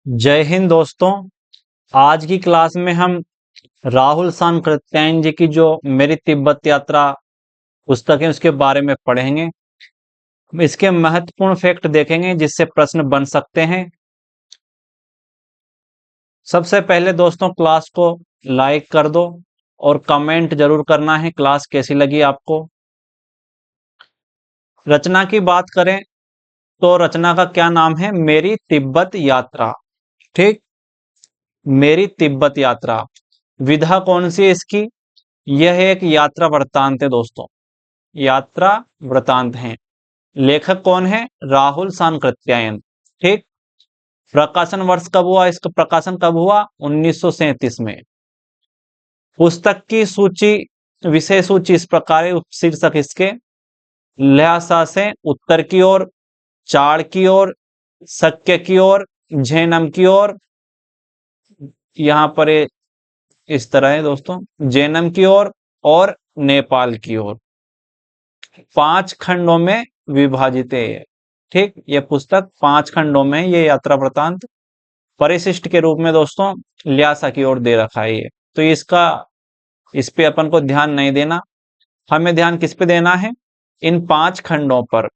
जय हिंद दोस्तों। आज की क्लास में हम राहुल सांकृत्यायन जी की जो मेरी तिब्बत यात्रा पुस्तक है उसके बारे में पढ़ेंगे। इसके महत्वपूर्ण फैक्ट देखेंगे जिससे प्रश्न बन सकते हैं। सबसे पहले दोस्तों क्लास को लाइक कर दो और कमेंट जरूर करना है क्लास कैसी लगी आपको। रचना की बात करें तो रचना का क्या नाम है? मेरी तिब्बत यात्रा। ठीक, मेरी तिब्बत यात्रा। विधा कौन सी है इसकी? यह एक यात्रा वृत्तांत है दोस्तों, यात्रा वृत्तांत है। लेखक कौन है? राहुल सांकृत्यायन। ठीक। प्रकाशन वर्ष कब हुआ? इसका प्रकाशन कब हुआ? 1937 में। पुस्तक की सूची, विषय सूची इस प्रकार है, शीर्षक इसके ल्हासा से उत्तर की ओर, चाड़ की ओर, शक्य की ओर, झेनम की ओर। यहां पर इस तरह है दोस्तों, जैनम की ओर और नेपाल की ओर। 5 खंडों में विभाजित है। ठीक, यह पुस्तक 5 खंडों में, ये यात्रा वृत्तांत परिशिष्ट के रूप में दोस्तों ल्हासा की ओर दे रखा है। ये तो इस पे अपन को ध्यान नहीं देना, हमें ध्यान किस पे देना है? इन 5 खंडों पर,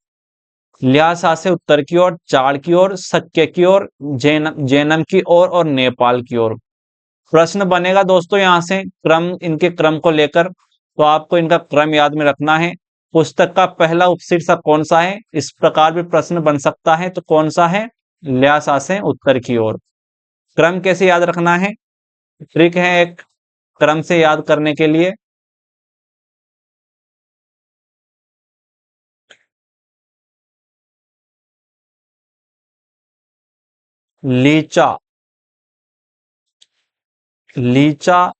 ल्हासा से उत्तर की ओर, चाड़ की ओर, शक्य की ओर, जैनम की ओर और नेपाल की ओर। प्रश्न बनेगा दोस्तों यहां से क्रम, इनके क्रम को लेकर, तो आपको इनका क्रम याद में रखना है। पुस्तक का पहला उपशीर्षक कौन सा है? इस प्रकार भी प्रश्न बन सकता है, तो कौन सा है? ल्हासा से उत्तर की ओर। क्रम कैसे याद रखना है? ट्रिक है एक क्रम से याद करने के लिए। लीचा, लीचा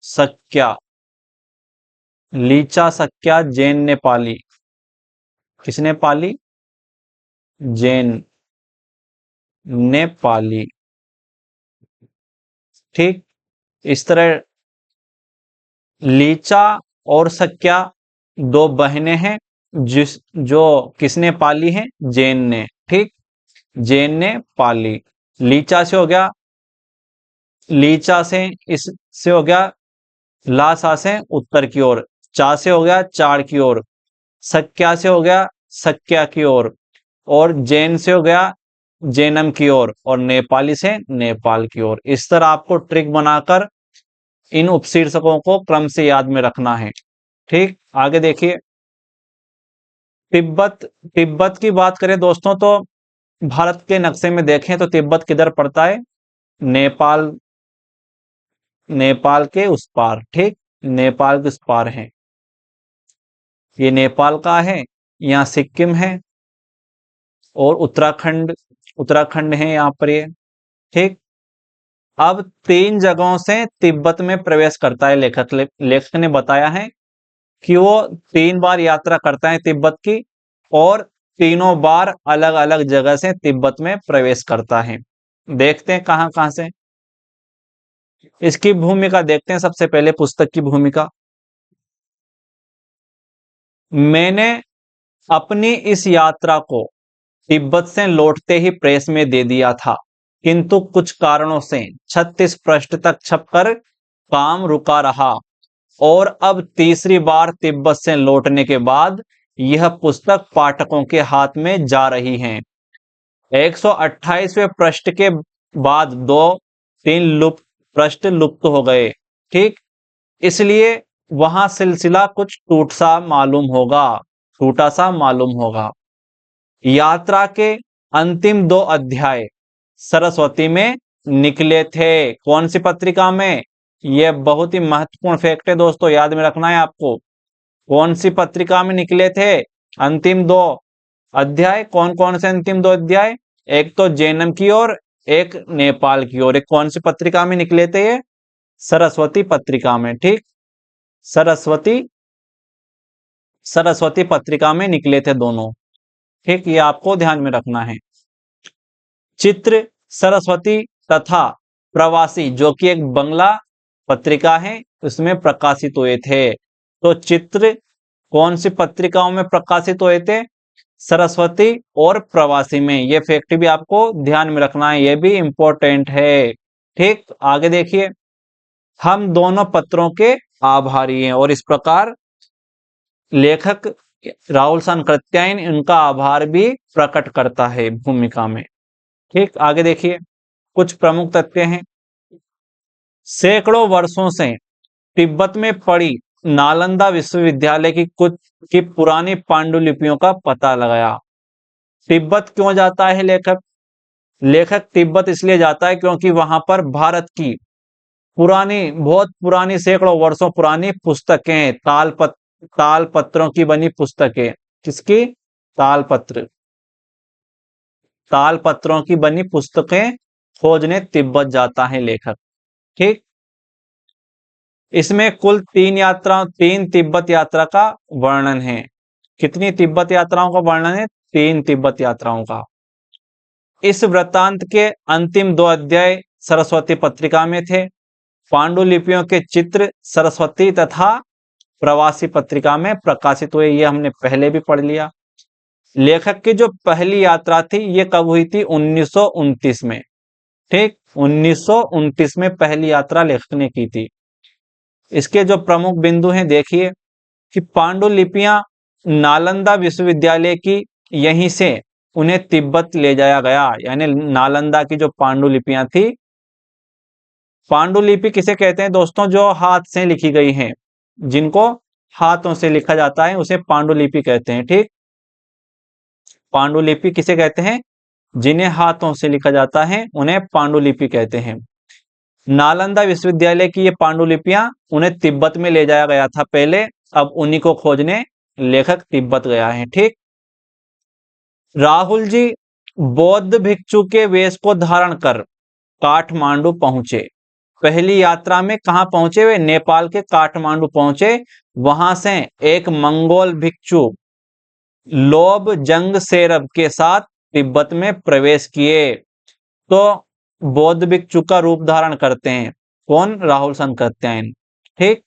सक्या, लीचा सक्या जैन ने पाली। किसने पाली? जैन ने पाली। ठीक, इस तरह लीचा और सक्या दो बहनें हैं, जो किसने पाली है? जैन ने। ठीक, जैन ने पाली। लीचा से हो गया, लीचा से इससे हो गया ल्हासा से उत्तर की ओर, चा से हो गया चाड़ की ओर, सक्या से हो गया सक्या की ओर, और जैन से हो गया जैनम की ओर, और नेपाली से नेपाल की ओर। इस तरह आपको ट्रिक बनाकर इन उपशीर्षकों को क्रम से याद में रखना है। ठीक, आगे देखिए। तिब्बत, तिब्बत की बात करें दोस्तों तो भारत के नक्शे में देखें तो तिब्बत किधर पड़ता है? नेपाल, नेपाल के उस पार। ठीक, नेपाल के उस पार है, ये नेपाल का है। यहाँ सिक्किम है और उत्तराखंड, उत्तराखंड है यहाँ पर ये। ठीक, अब 3 जगहों से तिब्बत में प्रवेश करता है लेखक। लेखक ने बताया है कि वो 3 बार यात्रा करता है तिब्बत की, और तीनों बार अलग अलग जगह से तिब्बत में प्रवेश करता है। देखते हैं कहां कहां से। इसकी भूमिका देखते हैं सबसे पहले, पुस्तक की भूमिका। मैंने अपनी इस यात्रा को तिब्बत से लौटते ही प्रेस में दे दिया था, किंतु कुछ कारणों से 36 पृष्ठ तक छपकर काम रुका रहा, और अब तीसरी बार तिब्बत से लौटने के बाद यह पुस्तक पाठकों के हाथ में जा रही है। 128वें पृष्ठ के बाद 2-3 पृष्ठ लुप्त हो गए। ठीक, इसलिए वहां सिलसिला कुछ टूटा सा मालूम होगा। यात्रा के अंतिम 2 अध्याय सरस्वती में निकले थे। कौन सी पत्रिका में? यह बहुत ही महत्वपूर्ण फैक्ट है दोस्तों, याद में रखना है आपको। कौन सी पत्रिका में निकले थे अंतिम 2 अध्याय? कौन कौन से अंतिम 2 अध्याय? एक तो जैनम की ओर, एक नेपाल की ओर। एक कौन सी पत्रिका में निकले थे ये? सरस्वती पत्रिका में। ठीक, सरस्वती, सरस्वती पत्रिका में निकले थे दोनों। ठीक, ये आपको ध्यान में रखना है। चित्र सरस्वती तथा प्रवासी, जो कि एक बंगला पत्रिका है, उसमें प्रकाशित हुए थे। तो चित्र कौन सी पत्रिकाओं में प्रकाशित हुए थे? सरस्वती और प्रवासी में। ये फैक्ट भी आपको ध्यान में रखना है, ये भी इंपॉर्टेंट है। ठीक, आगे देखिए, हम दोनों पत्रों के आभारी हैं और इस प्रकार लेखक राहुल सातकृत्यायन इनका आभार भी प्रकट करता है भूमिका में। ठीक, आगे देखिए, कुछ प्रमुख तथ्य हैं। सैकड़ों वर्षों से तिब्बत में पड़ी नालंदा विश्वविद्यालय की पुरानी पांडुलिपियों का पता लगाया। तिब्बत क्यों जाता है लेखक? लेखक तिब्बत इसलिए जाता है क्योंकि वहां पर भारत की पुरानी, बहुत पुरानी, सैकड़ों वर्षों पुरानी पुस्तकें, तालपत्रों की बनी पुस्तकें, किसकी? तालपत्र, तालपत्रों की बनी पुस्तकें खोजने तिब्बत जाता है लेखक। ठीक, इसमें कुल 3 तिब्बत यात्रा का वर्णन है। कितनी तिब्बत यात्राओं का वर्णन है? 3 तिब्बत यात्राओं का। इस वृत्तांत के अंतिम 2 अध्याय सरस्वती पत्रिका में थे। पांडुलिपियों के चित्र सरस्वती तथा प्रवासी पत्रिका में प्रकाशित हुए, ये हमने पहले भी पढ़ लिया। लेखक की जो पहली यात्रा थी ये कब हुई थी? 1929 में। ठीक, 1929 में पहली यात्रा लेखक ने की थी। इसके जो प्रमुख बिंदु हैं देखिए कि पांडुलिपियां नालंदा विश्वविद्यालय की, यहीं से उन्हें तिब्बत ले जाया गया, यानी नालंदा की जो पांडुलिपियां थी। पांडुलिपि किसे कहते हैं दोस्तों? जो हाथ से लिखी गई हैं, जिनको हाथों से लिखा जाता है उसे पांडुलिपि कहते हैं। ठीक, पांडुलिपि किसे कहते हैं? जिन्हें हाथों से लिखा जाता है उन्हें पांडुलिपि कहते हैं। नालंदा विश्वविद्यालय की ये पांडुलिपियां उन्हें तिब्बत में ले जाया गया था पहले, अब उन्हीं को खोजने लेखक तिब्बत गया है। ठीक, राहुल जी बौद्ध भिक्षु के वेश को धारण कर काठमांडू पहुंचे। पहली यात्रा में कहां पहुंचे? वे नेपाल के काठमांडू पहुंचे। वहां से एक मंगोल भिक्षु लोब जंग सेरब के साथ तिब्बत में प्रवेश किए। तो बौद्ध भिक्षु का रूप धारण करते हैं कौन? राहुल सातकृत्यायन। ठीक,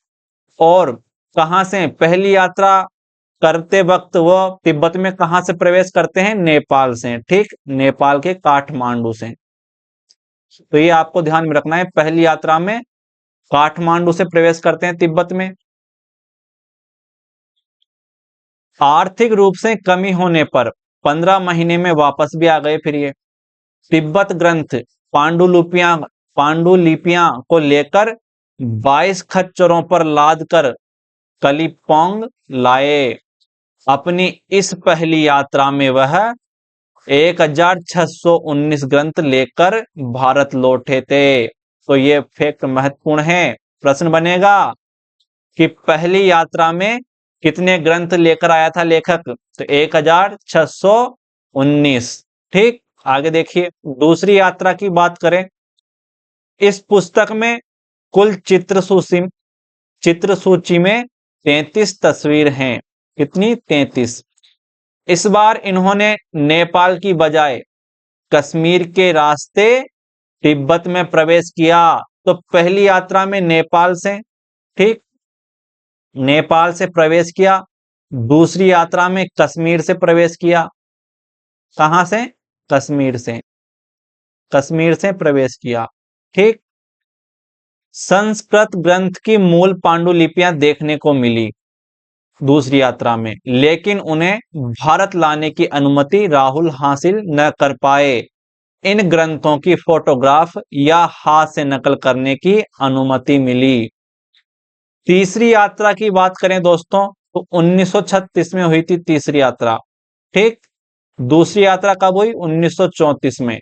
और कहां से पहली यात्रा करते वक्त वो तिब्बत में कहां से प्रवेश करते हैं? नेपाल से। ठीक, नेपाल के काठमांडू से। तो ये आपको ध्यान में रखना है, पहली यात्रा में काठमांडू से प्रवेश करते हैं तिब्बत में। आर्थिक रूप से कमी होने पर 15 महीने में वापस भी आ गए। फिर ये तिब्बत ग्रंथ पांडुलिपियां को लेकर 22 खच्चरों पर लाद कर कलिम्पोंग लाए। अपनी इस पहली यात्रा में वह 1619 ग्रंथ लेकर भारत लौटे थे। तो ये फैक्ट महत्वपूर्ण है। प्रश्न बनेगा कि पहली यात्रा में कितने ग्रंथ लेकर आया था लेखक? तो 1619। ठीक, आगे देखिए, दूसरी यात्रा की बात करें। इस पुस्तक में कुल चित्र सूची में 33 तस्वीर हैं। कितनी? 33। इस बार इन्होंने नेपाल की बजाय कश्मीर के रास्ते तिब्बत में प्रवेश किया। तो पहली यात्रा में नेपाल से, ठीक, नेपाल से प्रवेश किया। दूसरी यात्रा में कश्मीर से प्रवेश किया। कहां से? कश्मीर से, कश्मीर से प्रवेश किया। ठीक, संस्कृत ग्रंथ की मूल पांडुलिपियां देखने को मिली दूसरी यात्रा में, लेकिन उन्हें भारत लाने की अनुमति राहुल हासिल न कर पाए। इन ग्रंथों की फोटोग्राफ या हाथ से नकल करने की अनुमति मिली। तीसरी यात्रा की बात करें दोस्तों तो 1936 में हुई थी तीसरी यात्रा। ठीक, दूसरी यात्रा कब हुई? 1934 में।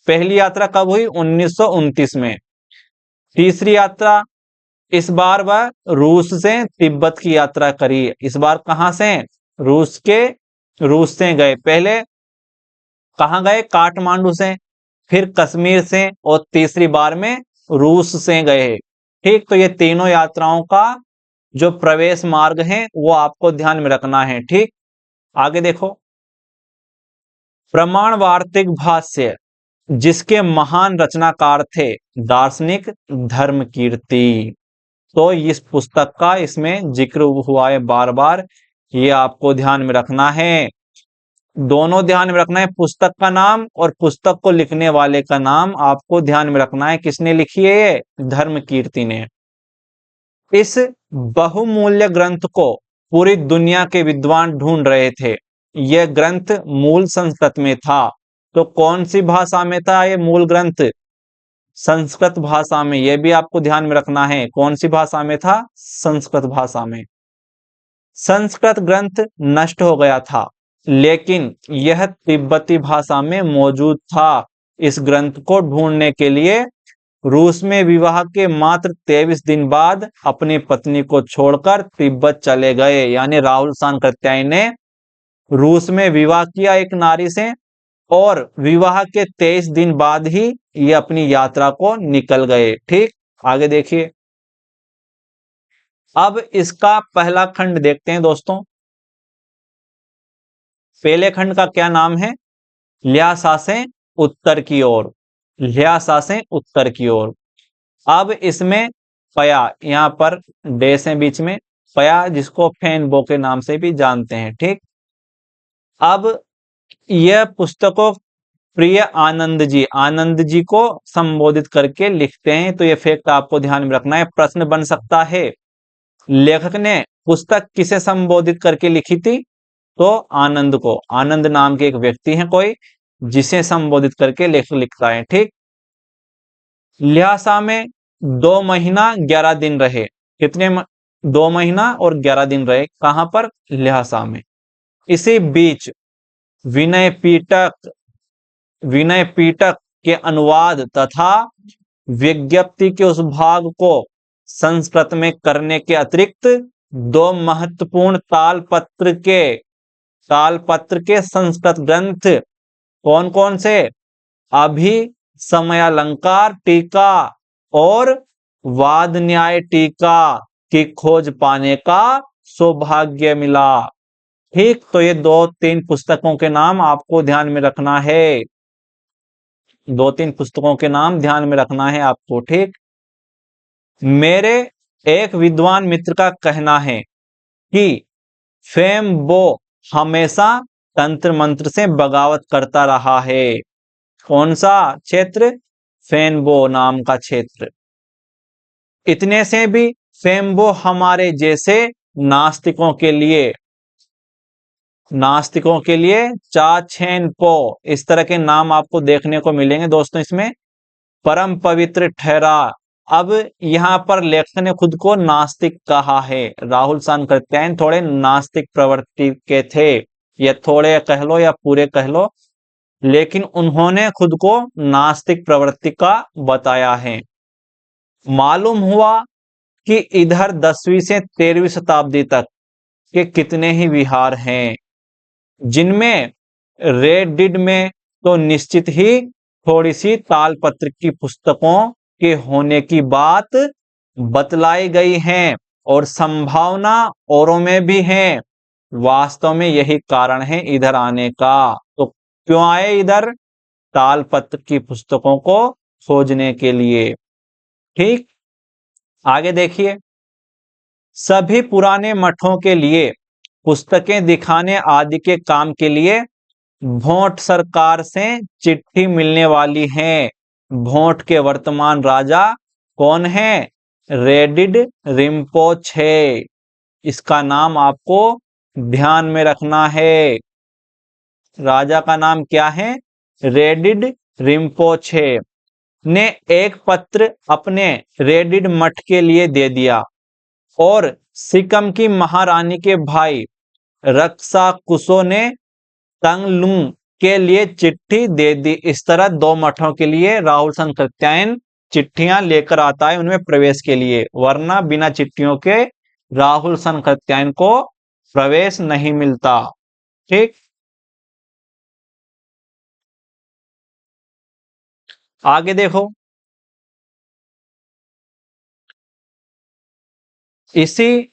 पहली यात्रा कब हुई? 1929 में। तीसरी यात्रा, इस बार वह रूस से तिब्बत की यात्रा करी। इस बार कहां से? रूस से गए। पहले कहां गए? काठमांडू से, फिर कश्मीर से, और तीसरी बार में रूस से गए। ठीक, तो ये तीनों यात्राओं का जो प्रवेश मार्ग है वो आपको ध्यान में रखना है। ठीक, आगे देखो, प्रमाण वार्तिक भाष्य जिसके महान रचनाकार थे दार्शनिक धर्मकीर्ति। तो इस पुस्तक का इसमें जिक्र हुआ है बार बार, ये आपको ध्यान में रखना है। दोनों ध्यान में रखना है, पुस्तक का नाम और पुस्तक को लिखने वाले का नाम आपको ध्यान में रखना है। किसने लिखी है? ये धर्मकीर्ति ने। इस बहुमूल्य ग्रंथ को पूरी दुनिया के विद्वान ढूंढ रहे थे। यह ग्रंथ मूल संस्कृत में था। तो कौन सी भाषा में था ये मूल ग्रंथ? संस्कृत भाषा में। यह भी आपको ध्यान में रखना है। कौन सी भाषा में था? संस्कृत भाषा में। संस्कृत ग्रंथ नष्ट हो गया था, लेकिन यह तिब्बती भाषा में मौजूद था। इस ग्रंथ को ढूंढने के लिए रूस में विवाह के मात्र 23 दिन बाद अपनी पत्नी को छोड़कर तिब्बत चले गए। यानी राहुल सानकृत्यायन ने रूस में विवाह किया एक नारी से, और विवाह के 23 दिन बाद ही ये अपनी यात्रा को निकल गए। ठीक, आगे देखिए। अब इसका पहला खंड देखते हैं दोस्तों। पहले खंड का क्या नाम है? ल्यासासें उत्तर की ओर। ल्यासासें उत्तर की ओर। अब इसमें पया, यहां पर डेस है बीच में, पया जिसको फेनबो के नाम से भी जानते हैं। ठीक, अब यह पुस्तकों प्रिय आनंद जी को संबोधित करके लिखते हैं। तो यह फैक्ट आपको ध्यान में रखना है। प्रश्न बन सकता है, लेखक ने पुस्तक किसे संबोधित करके लिखी थी? तो आनंद को। आनंद नाम के एक व्यक्ति है कोई, जिसे संबोधित करके लेखक लिखता है। ठीक, ल्हासा में 2 महीना 11 दिन रहे। कितने 2 महीना और 11 दिन रहे। कहां पर? ल्हासा में। इसी बीच विनय पीटक के अनुवाद तथा विज्ञप्ति के उस भाग को संस्कृत में करने के अतिरिक्त 2 महत्वपूर्ण तालपत्र के संस्कृत ग्रंथ कौन कौन से? समयालंकार टीका और वाद न्याय टीका की खोज पाने का सौभाग्य मिला। ठीक, तो ये 2-3 पुस्तकों के नाम आपको ध्यान में रखना है। 2-3 पुस्तकों के नाम ध्यान में रखना है आपको। ठीक, मेरे एक विद्वान मित्र का कहना है कि फेमबो हमेशा तंत्र मंत्र से बगावत करता रहा है। कौन सा क्षेत्र? फेनबो नाम का क्षेत्र। इतने से भी फेमबो हमारे जैसे नास्तिकों के लिए चाछेनपो, इस तरह के नाम आपको देखने को मिलेंगे दोस्तों इसमें, परम पवित्र ठहरा। अब यहां पर लेखक ने खुद को नास्तिक कहा है। राहुल सानकृत्यायन थोड़े नास्तिक प्रवृत्ति के थे, या थोड़े कह लो या पूरे कह लो, लेकिन उन्होंने खुद को नास्तिक प्रवृत्ति का बताया है। मालूम हुआ कि इधर 10वीं से 13वीं शताब्दी तक के कितने ही विहार हैं, जिनमें रेडिड में तो निश्चित ही थोड़ी सी तालपत्र की पुस्तकों के होने की बात बतलाई गई है, और संभावना औरों में भी है। वास्तव में यही कारण है इधर आने का। तो क्यों आए इधर? तालपत्र की पुस्तकों को खोजने के लिए। ठीक, आगे देखिए। सभी पुराने मठों के लिए पुस्तकें दिखाने आदि के काम के लिए भोट सरकार से चिट्ठी मिलने वाली है। भोट के वर्तमान राजा कौन है? रेडिड रिम्पोछे। इसका नाम आपको ध्यान में रखना है। राजा का नाम क्या है? रेडिड रिम्पोछे ने एक पत्र अपने रेडिड मठ के लिए दे दिया, और सिक्किम की महारानी के भाई रक्षा कुसो ने तंगलुंग के लिए चिट्ठी दे दी। इस तरह 2 मठों के लिए राहुल सानकृत्यायन चिट्ठियां लेकर आता है उनमें प्रवेश के लिए, वरना बिना चिट्ठियों के राहुल सानकृत्यायन को प्रवेश नहीं मिलता। ठीक, आगे देखो। इसी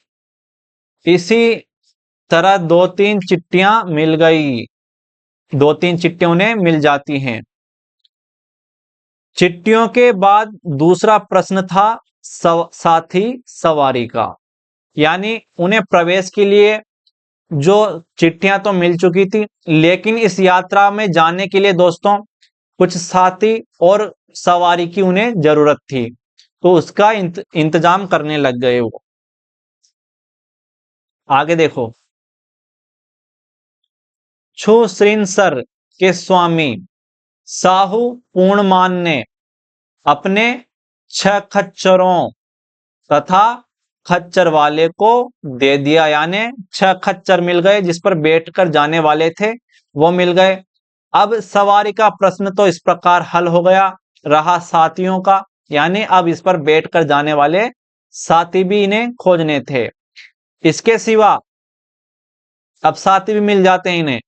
तरह 2-3 चिट्ठियां मिल गई। 2-3 चिट्ठियां उन्हें मिल जाती हैं। चिट्ठियों के बाद दूसरा प्रश्न था साथी सवारी का, यानी उन्हें प्रवेश के लिए जो चिट्ठियां तो मिल चुकी थी, लेकिन इस यात्रा में जाने के लिए दोस्तों कुछ साथी और सवारी की उन्हें जरूरत थी, तो उसका इंतजाम करने लग गए वो। आगे देखो, छुश्रिनसर के स्वामी साहू पूर्णमान ने अपने 6 खच्चरों तथा खच्चर वाले को दे दिया, यानी 6 खच्चर मिल गए जिस पर बैठकर जाने वाले थे, वो मिल गए। अब सवारी का प्रश्न तो इस प्रकार हल हो गया, रहा साथियों का, यानी अब इस पर बैठकर जाने वाले साथी भी इन्हें खोजने थे। इसके सिवा अब साथी भी मिल जाते हैं इन्हें,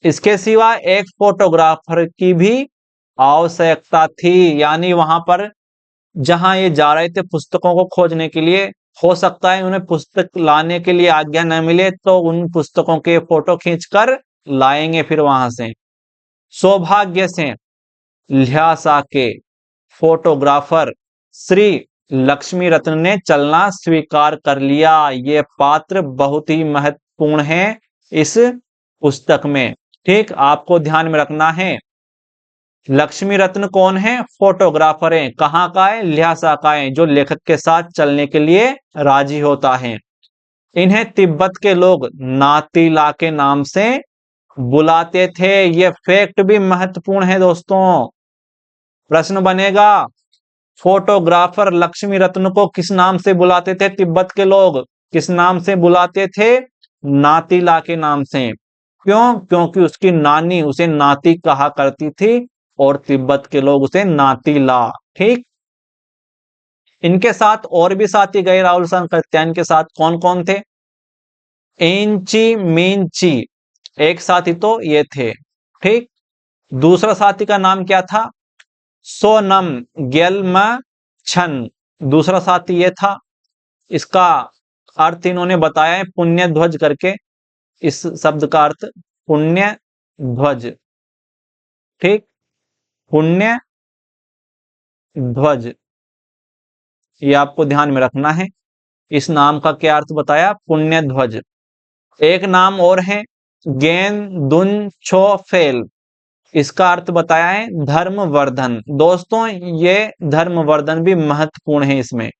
इसके सिवा एक फोटोग्राफर की भी आवश्यकता थी, यानी वहां पर जहां ये जा रहे थे पुस्तकों को खोजने के लिए, हो सकता है उन्हें पुस्तक लाने के लिए आज्ञा न मिले, तो उन पुस्तकों के फोटो खींचकर लाएंगे फिर वहां से। सौभाग्य से ल्हासा के फोटोग्राफर श्री लक्ष्मी रत्न ने चलना स्वीकार कर लिया। ये पात्र बहुत ही महत्वपूर्ण है इस पुस्तक में, ठीक, आपको ध्यान में रखना है। लक्ष्मी रत्न कौन है? फोटोग्राफर है। कहाँ का है? ल्हासा का है, जो लेखक के साथ चलने के लिए राजी होता है। इन्हें तिब्बत के लोग नातीला के नाम से बुलाते थे। ये फैक्ट भी महत्वपूर्ण है दोस्तों। प्रश्न बनेगा, फोटोग्राफर लक्ष्मी रत्न को किस नाम से बुलाते थे तिब्बत के लोग? किस नाम से बुलाते थे? नातीला के नाम से। क्यों? क्योंकि उसकी नानी उसे नाती कहा करती थी और तिब्बत के लोग उसे नातीला, ठीक। इनके साथ और भी साथी गए राहुल सांकृत्यायन के साथ, कौन कौन थे? एंची मींची एक साथी तो ये थे, ठीक। दूसरा साथी का नाम क्या था? सोनम गेल्म छन, दूसरा साथी ये था। इसका अर्थ इन्होंने बताया है पुण्य ध्वज करके, इस शब्द का अर्थ पुण्य ध्वज, ठीक, पुण्य ध्वज, ये आपको ध्यान में रखना है। इस नाम का क्या अर्थ बताया? पुण्य ध्वज। एक नाम और है गेन दुन छो फेल, इसका अर्थ बताया है धर्मवर्धन। दोस्तों ये धर्मवर्धन भी महत्वपूर्ण है, इसमें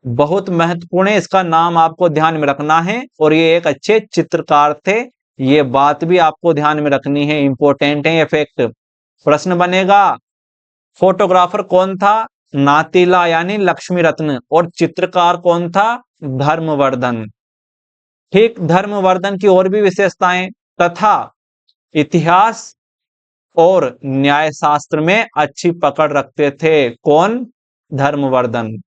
बहुत महत्वपूर्ण है, इसका नाम आपको ध्यान में रखना है। और ये एक अच्छे चित्रकार थे, ये बात भी आपको ध्यान में रखनी है, इंपॉर्टेंट है ये फैक्ट। प्रश्न बनेगा, फोटोग्राफर कौन था? नातीला यानी लक्ष्मी रत्न, और चित्रकार कौन था? धर्मवर्धन, ठीक। धर्मवर्धन की और भी विशेषताएं, तथा इतिहास और न्याय शास्त्र में अच्छी पकड़ रखते थे। कौन? धर्मवर्धन।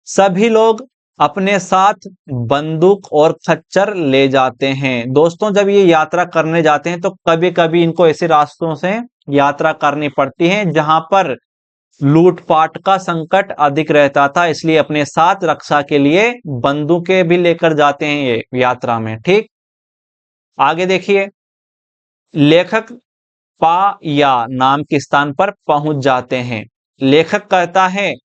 सभी लोग अपने साथ बंदूक और खच्चर ले जाते हैं। दोस्तों जब ये यात्रा करने जाते हैं तो कभी कभी इनको ऐसे रास्तों से यात्रा करनी पड़ती है जहां पर लूटपाट का संकट अधिक रहता था, इसलिए अपने साथ रक्षा के लिए बंदूकें भी लेकर जाते हैं ये यात्रा में, ठीक। आगे देखिए, लेखक पा या नाम के स्थान पर पहुंच जाते हैं। लेखक कहता है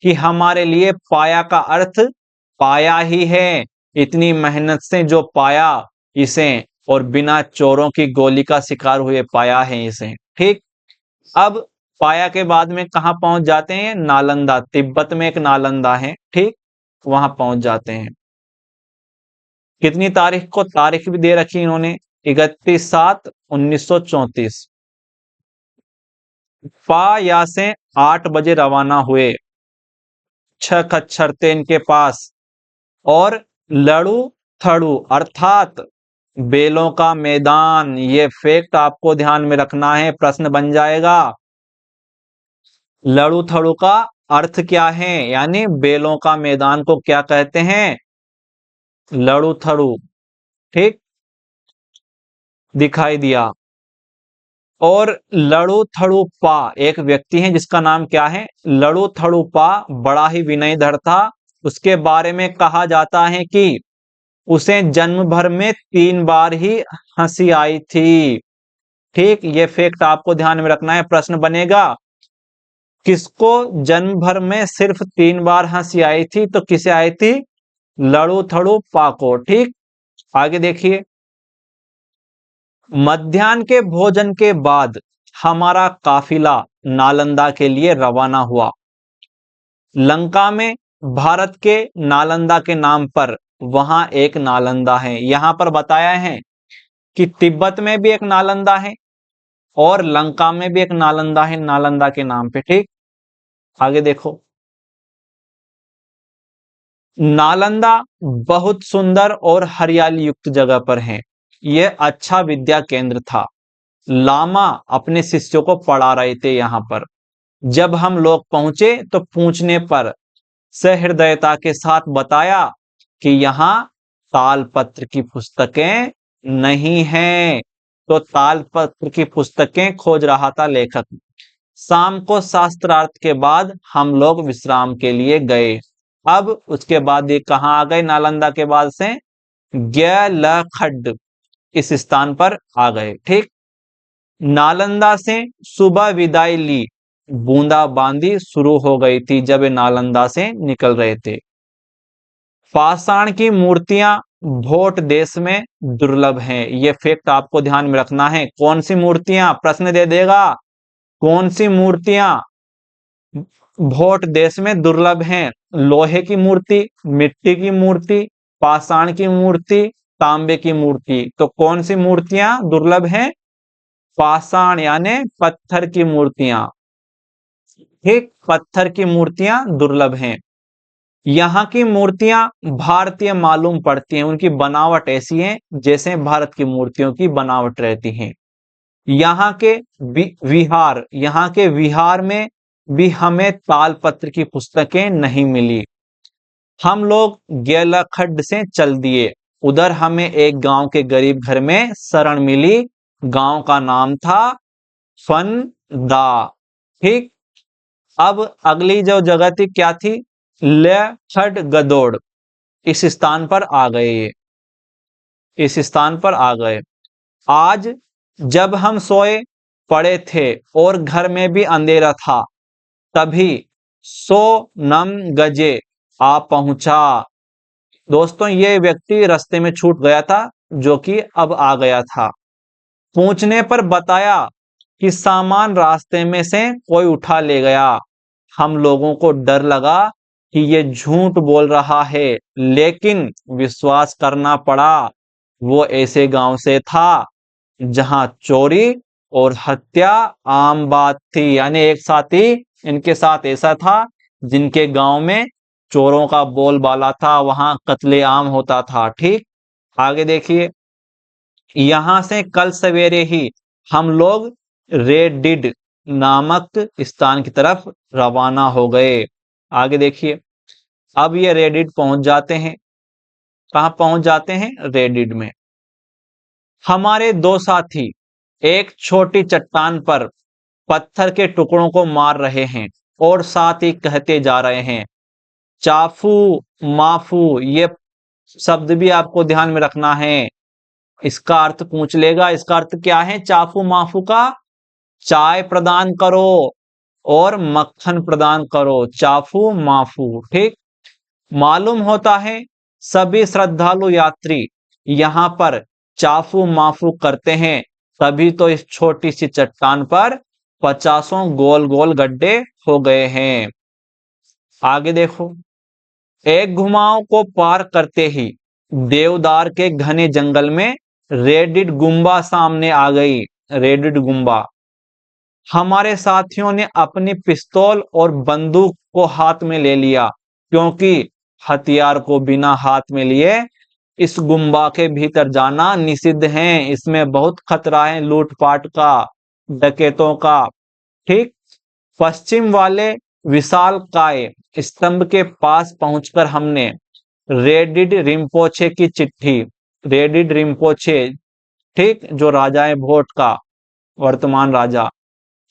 कि हमारे लिए पाया का अर्थ पाया ही है, इतनी मेहनत से जो पाया इसे, और बिना चोरों की गोली का शिकार हुए पाया है इसे, ठीक। अब पाया के बाद में कहां पहुंच जाते हैं? नालंदा, तिब्बत में एक नालंदा है, ठीक, वहां पहुंच जाते हैं। कितनी तारीख को? तारीख भी दे रखी इन्होंने, 31/7/1934। पाया से 8 बजे रवाना हुए, 6 खच्चर थे इनके पास, और लड़ू थड़ू अर्थात बेलों का मैदान, ये फैक्ट आपको ध्यान में रखना है, प्रश्न बन जाएगा। लड़ू थड़ू का अर्थ क्या है? यानी बेलों का मैदान को क्या कहते हैं? लड़ू थड़ू, ठीक, दिखाई दिया। और लड़ू थड़ू पा एक व्यक्ति है जिसका नाम क्या है? लड़ू थड़ू पा बड़ा ही विनयधर था। उसके बारे में कहा जाता है कि उसे जन्म भर में 3 बार ही हंसी आई थी, ठीक। ये फैक्ट आपको ध्यान में रखना है, प्रश्न बनेगा, किसको जन्म भर में सिर्फ 3 बार हंसी आई थी? तो किसे आई थी? लड़ू थड़ू पा को, ठीक। आगे देखिए, मध्याह्न के भोजन के बाद हमारा काफिला नालंदा के लिए रवाना हुआ। लंका में भारत के नालंदा के नाम पर वहां एक नालंदा है। यहां पर बताया है कि तिब्बत में भी एक नालंदा है और लंका में भी एक नालंदा है, नालंदा के नाम पे। ठीक, आगे देखो, नालंदा बहुत सुंदर और हरियाली युक्त जगह पर है। यह अच्छा विद्या केंद्र था। लामा अपने शिष्यों को पढ़ा रहे थे यहां पर। जब हम लोग पहुंचे तो पूछने पर सहृदयता के साथ बताया कि यहाँ तालपत्र की पुस्तकें नहीं हैं। तो तालपत्र की पुस्तकें खोज रहा था लेखक। शाम को शास्त्रार्थ के बाद हम लोग विश्राम के लिए गए। अब उसके बाद ये कहाँ आ गए? नालंदा के बाद से ग्यलखड्ड इस स्थान पर आ गए। ठीक, नालंदा से सुबह विदाई ली। बूंदाबांदी शुरू हो गई थी जब ये नालंदा से निकल रहे थे। पाषाण की मूर्तियां भोट देश में दुर्लभ हैं। ये फैक्ट आपको ध्यान में रखना है। कौन सी मूर्तियां? प्रश्न दे देगा, कौन सी मूर्तियां भोट देश में दुर्लभ हैं? लोहे की मूर्ति, मिट्टी की मूर्ति, पाषाण की मूर्ति, तांबे की मूर्ति। तो कौन सी मूर्तियां दुर्लभ हैं? पाषाण यानी पत्थर की मूर्तियां। ठीक, पत्थर की मूर्तियां दुर्लभ हैं। यहाँ की मूर्तियां भारतीय मालूम पड़ती हैं। उनकी बनावट ऐसी है जैसे भारत की मूर्तियों की बनावट रहती है। यहाँ के विहार, यहाँ के विहार में भी हमें तालपत्र की पुस्तकें नहीं मिली। हम लोग गेलाखड्ड से चल दिए। उधर हमें एक गांव के गरीब घर में शरण मिली। गांव का नाम था फनदा। ठीक, अब अगली जो जगह थी क्या थी? लेखडगदोड़। इस स्थान पर आ गए, इस स्थान पर आ गए। आज जब हम सोए पड़े थे और घर में भी अंधेरा था, तभी सोनम गजे आ पहुंचा। दोस्तों, ये व्यक्ति रास्ते में छूट गया था, जो कि अब आ गया था। पूछने पर बताया कि सामान रास्ते में से कोई उठा ले गया। हम लोगों को डर लगा कि ये झूठ बोल रहा है, लेकिन विश्वास करना पड़ा। वो ऐसे गांव से था जहां चोरी और हत्या आम बात थी। यानी एक साथी इनके साथ ऐसा था जिनके गांव में चोरों का बोलबाला था, वहां कत्लेआम होता था। ठीक, आगे देखिए, यहां से कल सवेरे ही हम लोग रेडिड नामक स्थान की तरफ रवाना हो गए। आगे देखिए, अब ये रेडिड पहुंच जाते हैं। कहां पहुंच जाते हैं? रेडिड में। हमारे दो साथी एक छोटी चट्टान पर पत्थर के टुकड़ों को मार रहे हैं और साथ ही कहते जा रहे हैं चाफू माफू। ये शब्द भी आपको ध्यान में रखना है। इसका अर्थ पूछ लेगा। इसका अर्थ क्या है चाफू माफू का? चाय प्रदान करो और मक्खन प्रदान करो, चाफू माफू। ठीक, मालूम होता है सभी श्रद्धालु यात्री यहाँ पर चाफू माफू करते हैं, तभी तो इस छोटी सी चट्टान पर 50 गोल गोल गड्ढे हो गए हैं। आगे देखो, एक घुमाव को पार करते ही देवदार के घने जंगल में रेडिड गुम्बा सामने आ गई। रेडिड गुम्बा। हमारे साथियों ने अपनी पिस्तौल और बंदूक को हाथ में ले लिया, क्योंकि हथियार को बिना हाथ में लिए इस गुम्बा के भीतर जाना निषिद्ध है। इसमें बहुत खतरा है लूटपाट का, डकैतों का। ठीक, पश्चिम वाले विशालकाय स्तंभ के पास पहुंचकर हमने रेडिड रिम्पोचे की चिट्ठी, रेडिड रिम्पोचे, ठीक, जो राजा है भोट का, वर्तमान राजा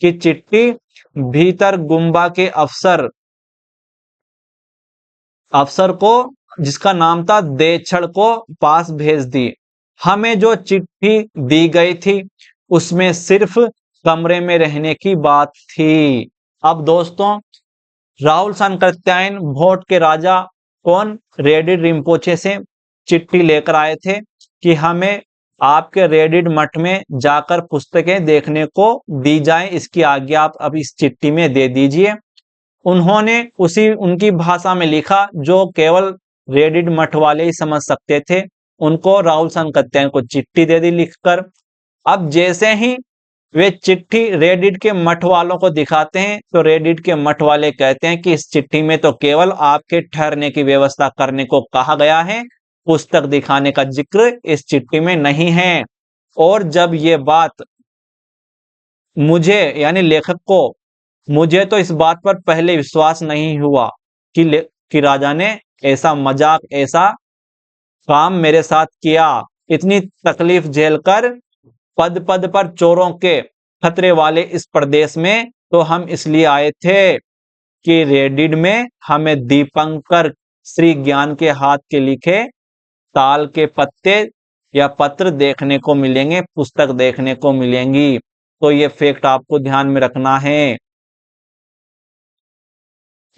की चिट्ठी भीतर गुम्बा के अफसर को, जिसका नाम था देछड़ को, पास भेज दी। हमें जो चिट्ठी दी गई थी उसमें सिर्फ कमरे में रहने की बात थी। अब दोस्तों, राहुल सातकायन भोट के राजा कौन? रेडिड रिम्पोचे से चिट्ठी लेकर आए थे कि हमें आपके रेडिड मठ में जाकर पुस्तकें देखने को दी जाएं, इसकी आज्ञा आप अब इस चिट्ठी में दे दीजिए। उन्होंने उनकी भाषा में लिखा जो केवल रेडिड मठ वाले ही समझ सकते थे। उनको राहुल सातकत्यायन को चिट्ठी दे दी लिखकर। अब जैसे ही वे चिट्ठी रेडिड के मठ वालों को दिखाते हैं तो रेडिड के मठ वाले कहते हैं कि इस चिट्ठी में तो केवल आपके ठहरने की व्यवस्था करने को कहा गया है, पुस्तक दिखाने का जिक्र इस चिट्ठी में नहीं है। और जब ये बात मुझे यानी लेखक को, मुझे तो इस बात पर पहले विश्वास नहीं हुआ कि राजा ने ऐसा मजाक, ऐसा काम मेरे साथ किया। इतनी तकलीफ झेलकर पद पद पर चोरों के खतरे वाले इस प्रदेश में तो हम इसलिए आए थे कि रेडिड में हमें दीपंकर श्री ज्ञान के हाथ के लिखे ताल के पत्ते या पत्र देखने को मिलेंगे, पुस्तक देखने को मिलेंगी। तो ये फैक्ट आपको ध्यान में रखना है।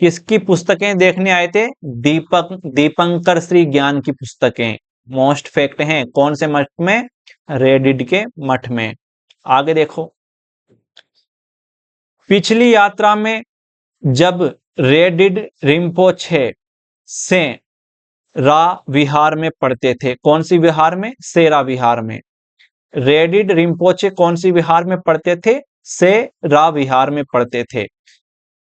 किसकी पुस्तकें देखने आए थे? दीपंकर श्री ज्ञान की पुस्तकें मोस्ट फैक्ट हैं। कौन से मठ में? रेडिड के मठ में। आगे देखो, पिछली यात्रा में जब रेडिड रिम्पोछे से रा विहार में पढ़ते थे। कौन सी विहार में? सेरा विहार में। रेडिड रिम्पोछे कौन सी विहार में पढ़ते थे? से रा विहार में पढ़ते थे।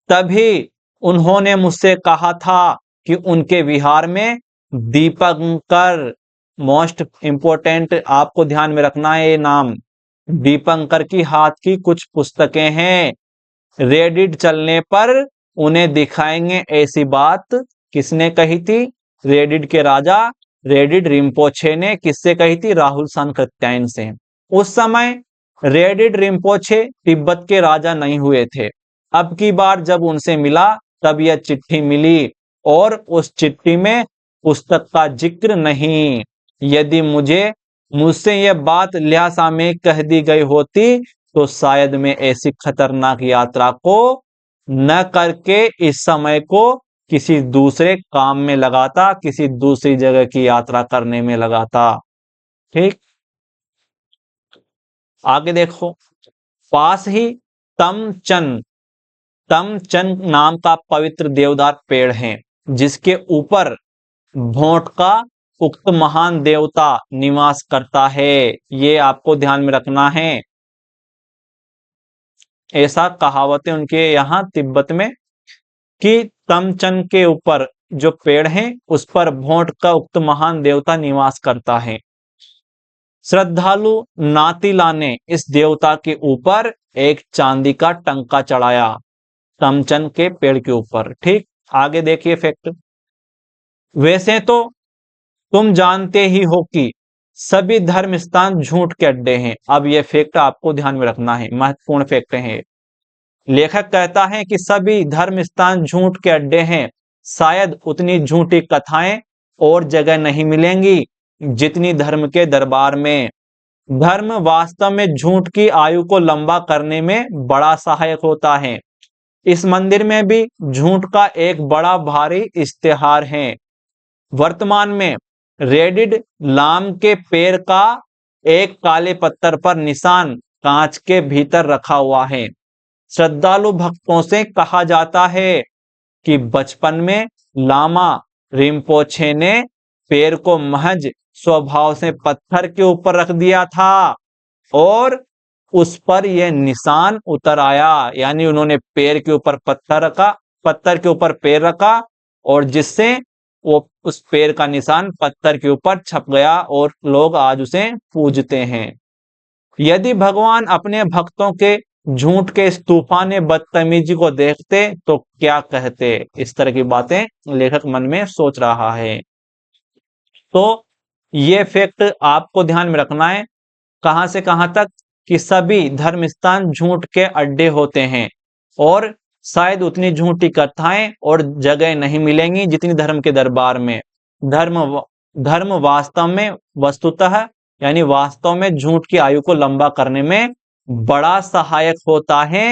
तभी उन्होंने मुझसे कहा था कि उनके विहार में दीपंकर, मोस्ट इंपोर्टेंट आपको ध्यान में रखना है ये नाम, दीपंकर की हाथ की कुछ पुस्तकें हैं, रेडिड चलने पर उन्हें दिखाएंगे। ऐसी बात किसने कही थी? रेडिड के राजा रेडिड रिम्पोछे ने। किससे कही थी? राहुल सातकत्यायन से। उस समय रेडिड रिम्पोछे तिब्बत के राजा नहीं हुए थे। अब की बार जब उनसे मिला तब यह चिट्ठी मिली और उस चिट्ठी में पुस्तक का जिक्र नहीं। यदि मुझसे यह बात ल्हासा में कह दी गई होती तो शायद मैं ऐसी खतरनाक यात्रा को न करके इस समय को किसी दूसरे काम में लगाता, किसी दूसरी जगह की यात्रा करने में लगाता। ठीक, आगे देखो, पास ही तमचन नाम का पवित्र देवदार पेड़ है जिसके ऊपर भोट का उक्त महान देवता निवास करता है। ये आपको ध्यान में रखना है। ऐसा कहावत है उनके यहाँ तिब्बत में कि तमचन के ऊपर जो पेड़ है उस पर भोट का उक्त महान देवता निवास करता है। श्रद्धालु नातीला ने इस देवता के ऊपर एक चांदी का टंका चढ़ाया तमचन के पेड़ के ऊपर। ठीक, आगे देखिए फैक्ट। वैसे तो तुम जानते ही हो कि सभी धर्म स्थान झूठ के अड्डे हैं। अब यह फैक्ट आपको ध्यान में रखना है, महत्वपूर्ण फैक्ट है। लेखक कहता है कि सभी धर्म स्थान झूठ के अड्डे हैं। शायद उतनी झूठी कथाएं और जगह नहीं मिलेंगी जितनी धर्म के दरबार में। धर्म वास्तव में झूठ की आयु को लंबा करने में बड़ा सहायक होता है। इस मंदिर में भी झूठ का एक बड़ा भारी इश्तेहार है। वर्तमान में रेडिड लाम के पैर का एक काले पत्थर पर निशान कांच के भीतर रखा हुआ है। श्रद्धालु भक्तों से कहा जाता है कि बचपन में लामा रिम्पोछे ने पैर को महज स्वभाव से पत्थर के ऊपर रख दिया था और उस पर यह निशान उतर आया। यानी उन्होंने पैर के ऊपर पत्थर रखा, पत्थर के ऊपर पैर रखा और जिससे वो उस पैर का निशान पत्थर के ऊपर छप गया और लोग आज उसे पूजते हैं। यदि भगवान अपने भक्तों के झूठ के इस तूफान बदतमीजी को देखते तो क्या कहते? इस तरह की बातें लेखक मन में सोच रहा है। तो ये फैक्ट आपको ध्यान में रखना है। कहां से कहां तक? कि सभी धर्म स्थान झूठ के अड्डे होते हैं और शायद उतनी झूठी कथाएं और जगह नहीं मिलेंगी जितनी धर्म के दरबार में। धर्म वास्तव में वस्तुतः यानी वास्तव में झूठ की आयु को लंबा करने में बड़ा सहायक होता है।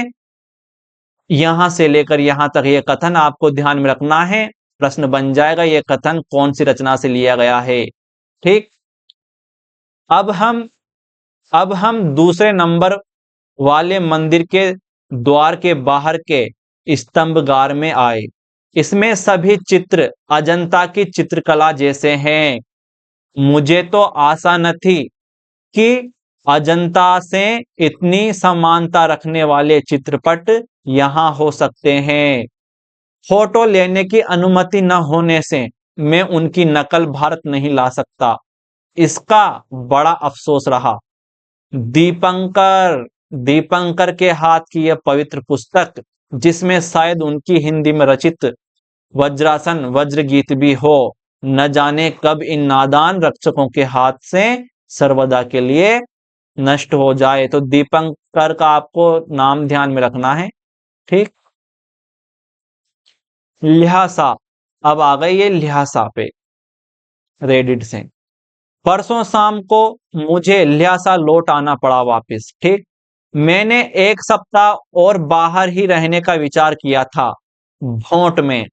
यहां से लेकर यहां तक यह कथन आपको ध्यान में रखना है। प्रश्न बन जाएगा यह कथन कौन सी रचना से लिया गया है। ठीक, अब हम अब हम दूसरे नंबर वाले मंदिर के द्वार के बाहर के स्तंभगार में आए। इसमें सभी चित्र अजंता की चित्रकला जैसे हैं। मुझे तो आशा न थी कि अजंता से इतनी समानता रखने वाले चित्रपट यहाँ हो सकते हैं। फोटो लेने की अनुमति न होने से मैं उनकी नकल भारत नहीं ला सकता। इसका बड़ा अफसोस रहा। दीपंकर दीपंकर के हाथ की यह पवित्र पुस्तक, जिसमें शायद उनकी हिंदी में रचित वज्रासन वज्र गीत भी हो, न जाने कब इन नादान रक्षकों के हाथ से सर्वदा के लिए नष्ट हो जाए। तो दीपंकर का आपको नाम ध्यान में रखना है। ठीक। ल्हासा, अब आ गई ये ल्हासा पे रेडिट से। परसों शाम को मुझे ल्हासा लौट आना पड़ा वापस। ठीक। मैंने एक सप्ताह और बाहर ही रहने का विचार किया था, भोंट में।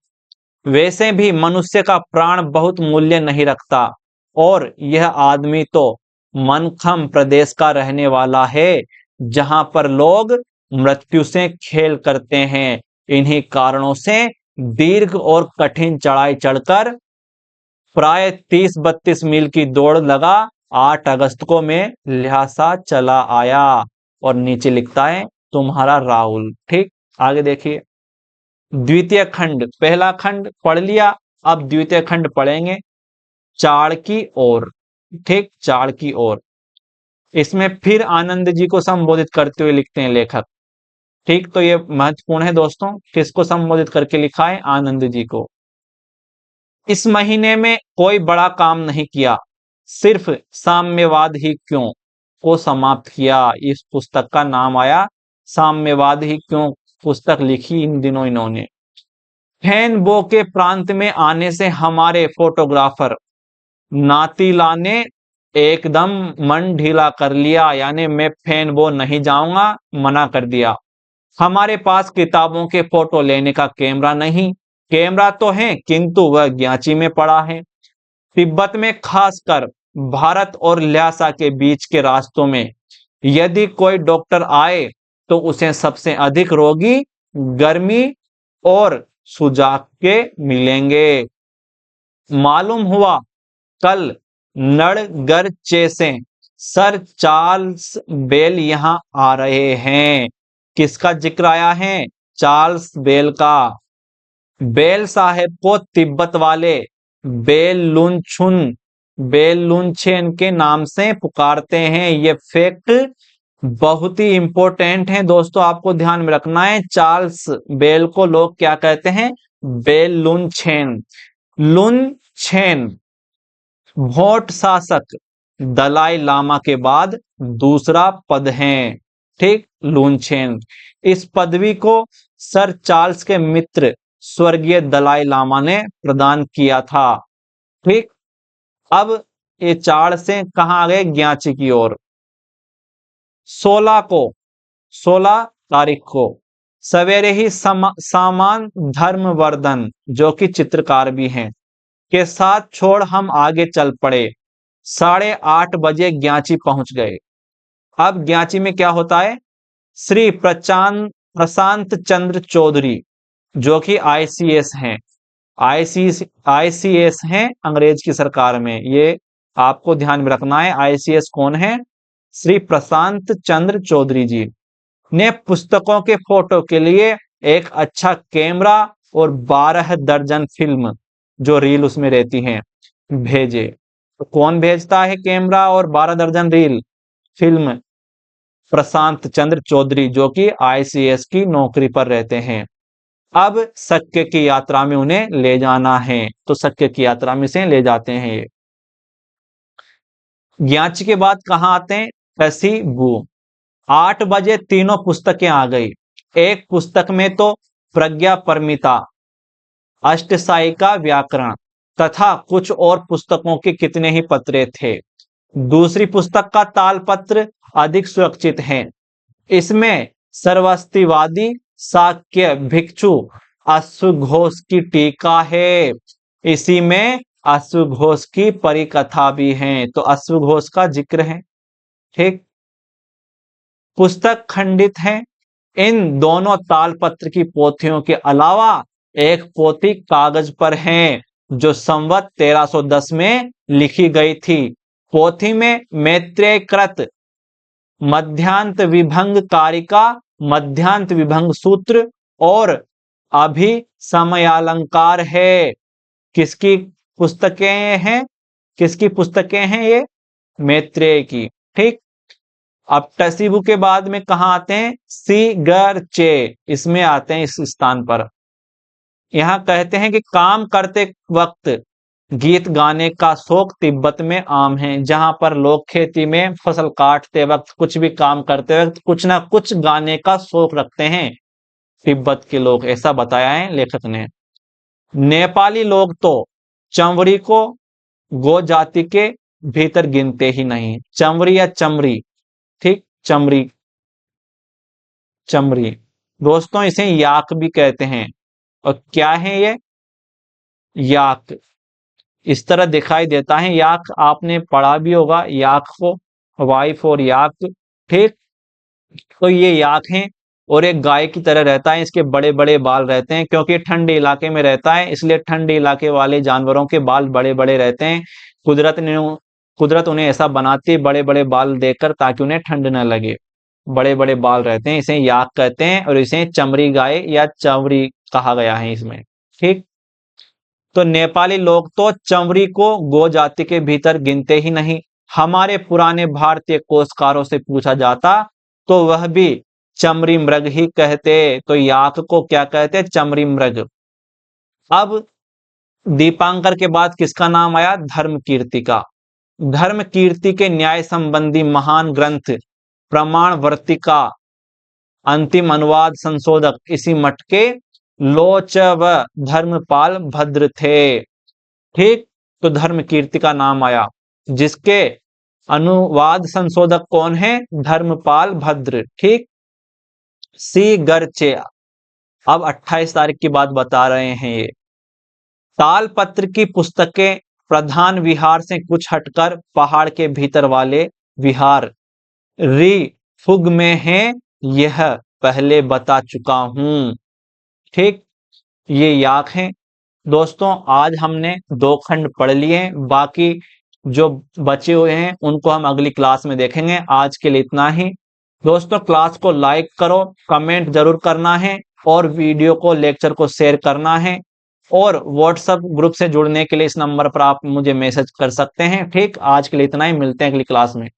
वैसे भी मनुष्य का प्राण बहुत मूल्य नहीं रखता, और यह आदमी तो मनखम प्रदेश का रहने वाला है, जहां पर लोग मृत्यु से खेल करते हैं। इन्हीं कारणों से दीर्घ और कठिन चढ़ाई चढ़कर प्राय 30-32 मील की दौड़ लगा 8 अगस्त को मैं ल्हासा चला आया। और नीचे लिखता है तुम्हारा राहुल। ठीक। आगे देखिए। द्वितीय खंड, पहला खंड पढ़ लिया, अब द्वितीय खंड पढ़ेंगे, चाड़ की ओर। ठीक, चाड़ की ओर। इसमें फिर आनंद जी को संबोधित करते हुए लिखते हैं लेखक। ठीक, तो ये महत्वपूर्ण है दोस्तों, किसको संबोधित करके लिखा है? आनंद जी को। इस महीने में कोई बड़ा काम नहीं किया, सिर्फ साम्यवाद ही क्यों को समाप्त किया। इस पुस्तक का नाम आया साम्यवाद ही क्यों। पुस्तक लिखी इन दिनों इन्होंने। फैनबो के प्रांत में आने से हमारे फोटोग्राफर नातीला ने एकदम मन ढीला कर लिया, यानी मैं फैनबो नहीं जाऊंगा, मना कर दिया। हमारे पास किताबों के फोटो लेने का कैमरा नहीं। कैमरा तो है, किंतु वह ग्याची में पड़ा है। तिब्बत में, खासकर भारत और ल्हासा के बीच के रास्तों में, यदि कोई डॉक्टर आए तो उसे सबसे अधिक रोगी गर्मी और सुजाक के मिलेंगे। मालूम हुआ कल नड़गरचे से सर चार्ल्स बेल यहां आ रहे हैं। किसका जिक्र आया है? चार्ल्स बेल का। बेल साहेब को तिब्बत वाले बेलुनछेन के नाम से पुकारते हैं। ये फैक्ट बहुत ही इंपॉर्टेंट है दोस्तों, आपको ध्यान में रखना है। चार्ल्स बेल को लोग क्या कहते हैं? बेलुनछेन। लुनछेन भोट शासक दलाई लामा के बाद दूसरा पद है। ठीक, लुनछेन। इस पदवी को सर चार्ल्स के मित्र स्वर्गीय दलाई लामा ने प्रदान किया था। ठीक। अब ये चाड़ से कहां आ गए? ग्याची की ओर। 16 तारीख को सवेरे ही सामान धर्मवर्धन, जो कि चित्रकार भी हैं, के साथ छोड़ हम आगे चल पड़े। 8:30 बजे ग्याची पहुंच गए। अब ग्याची में क्या होता है? श्री प्रशांत चंद्र चौधरी, जो कि आईसीएस हैं, आईसीएस हैं अंग्रेज की सरकार में। ये आपको ध्यान में रखना है। आईसीएस कौन है? श्री प्रशांत चंद्र चौधरी जी ने पुस्तकों के फोटो के लिए एक अच्छा कैमरा और 12 दर्जन फिल्म, जो रील उसमें रहती हैं, भेजे। तो कौन भेजता है कैमरा और 12 दर्जन रील फिल्म? प्रशांत चंद्र चौधरी, जो कि आईसीएस की नौकरी पर रहते हैं। अब शक्य की यात्रा में उन्हें ले जाना है, तो शक्य की यात्रा में से ले जाते हैं ये। ग्याची के बाद कहां आते हैं? कसीबू। 8 बजे तीनों पुस्तकें आ गई। एक पुस्तक में तो प्रज्ञा परमिता, अष्टसाई का व्याकरण तथा कुछ और पुस्तकों के कितने ही पत्रे थे। दूसरी पुस्तक का तालपत्र अधिक सुरक्षित है। इसमें सर्वस्तिवादी शाक्य भिक्षु अश्वघोष की टीका है। इसी में अश्वघोष की परिकथा भी है, तो अश्वघोष का जिक्र है। ठीक, पुस्तक खंडित है। इन दोनों तालपत्र की पोथियों के अलावा एक पोथी कागज पर है जो संवत 1310 में लिखी गई थी। पोथी में मैत्रेय कृत मध्यांत विभंग कारिका, मध्यांत विभंग सूत्र और अभिसमयालंकार है। किसकी पुस्तकें हैं? किसकी पुस्तकें हैं ये? मैत्रेय की। ठीक, अब टसीबु के बाद में कहां आते हैं? सीगरचे, इसमें आते हैं इस स्थान पर। यहां कहते हैं कि काम करते वक्त गीत गाने का शौक तिब्बत में आम है। जहां पर लोग खेती में फसल काटते वक्त, कुछ भी काम करते वक्त कुछ ना कुछ गाने का शौक रखते हैं तिब्बत के लोग, ऐसा बताया है लेखक ने। नेपाली लोग तो चंवरी को गो जाति के भीतर गिनते ही नहीं। चंवरी या चमरी, ठीक, चमरी, चमरी दोस्तों, इसे याक भी कहते हैं। और क्या है ये? याक इस तरह दिखाई देता है। याक आपने पढ़ा भी होगा, याक को, वाइफ और याक। ठीक, तो ये याक है और एक गाय की तरह रहता है। इसके बड़े बड़े बाल रहते हैं क्योंकि ठंडे इलाके में रहता है, इसलिए ठंडे इलाके वाले जानवरों के बाल बड़े बड़े रहते हैं। कुदरत उन्हें ऐसा बनाती है बड़े बड़े बाल देकर, ताकि उन्हें ठंड न लगे। बड़े बड़े बाल रहते हैं, इसे याक कहते हैं और इसे चमरी गाय या चवरी कहा गया है इसमें। ठीक, तो नेपाली लोग तो चंवरी को गो जाति के भीतर गिनते ही नहीं। हमारे पुराने भारतीय कोशकारों से पूछा जाता तो वह भी चमरी मृग ही कहते। तो याक को क्या कहते? चमरी मृग। अब दीपांकर के बाद किसका नाम आया? धर्म कीर्ति का। धर्म कीर्ति के न्याय संबंधी महान ग्रंथ प्रमाण वर्तिका अंतिम अनुवाद संशोधक इसी मठ के लोचव धर्मपाल भद्र थे। ठीक, तो धर्म कीर्ति का नाम आया, जिसके अनुवाद संशोधक कौन है? धर्मपाल भद्र। ठीक, सी गर्चे। अब 28 तारीख की बात बता रहे हैं ये। तालपत्र की पुस्तकें प्रधान विहार से कुछ हटकर पहाड़ के भीतर वाले विहार री फुग में है, यह पहले बता चुका हूं। ठीक, ये याक है। दोस्तों, आज हमने 2 खंड पढ़ लिए हैं, बाकी जो बचे हुए हैं उनको हम अगली क्लास में देखेंगे। आज के लिए इतना ही। दोस्तों, क्लास को लाइक करो, कमेंट जरूर करना है और वीडियो को, लेक्चर को शेयर करना है। और व्हाट्सएप ग्रुप से जुड़ने के लिए इस नंबर पर आप मुझे मैसेज कर सकते हैं। ठीक, आज के लिए इतना ही, मिलते हैं अगली क्लास में।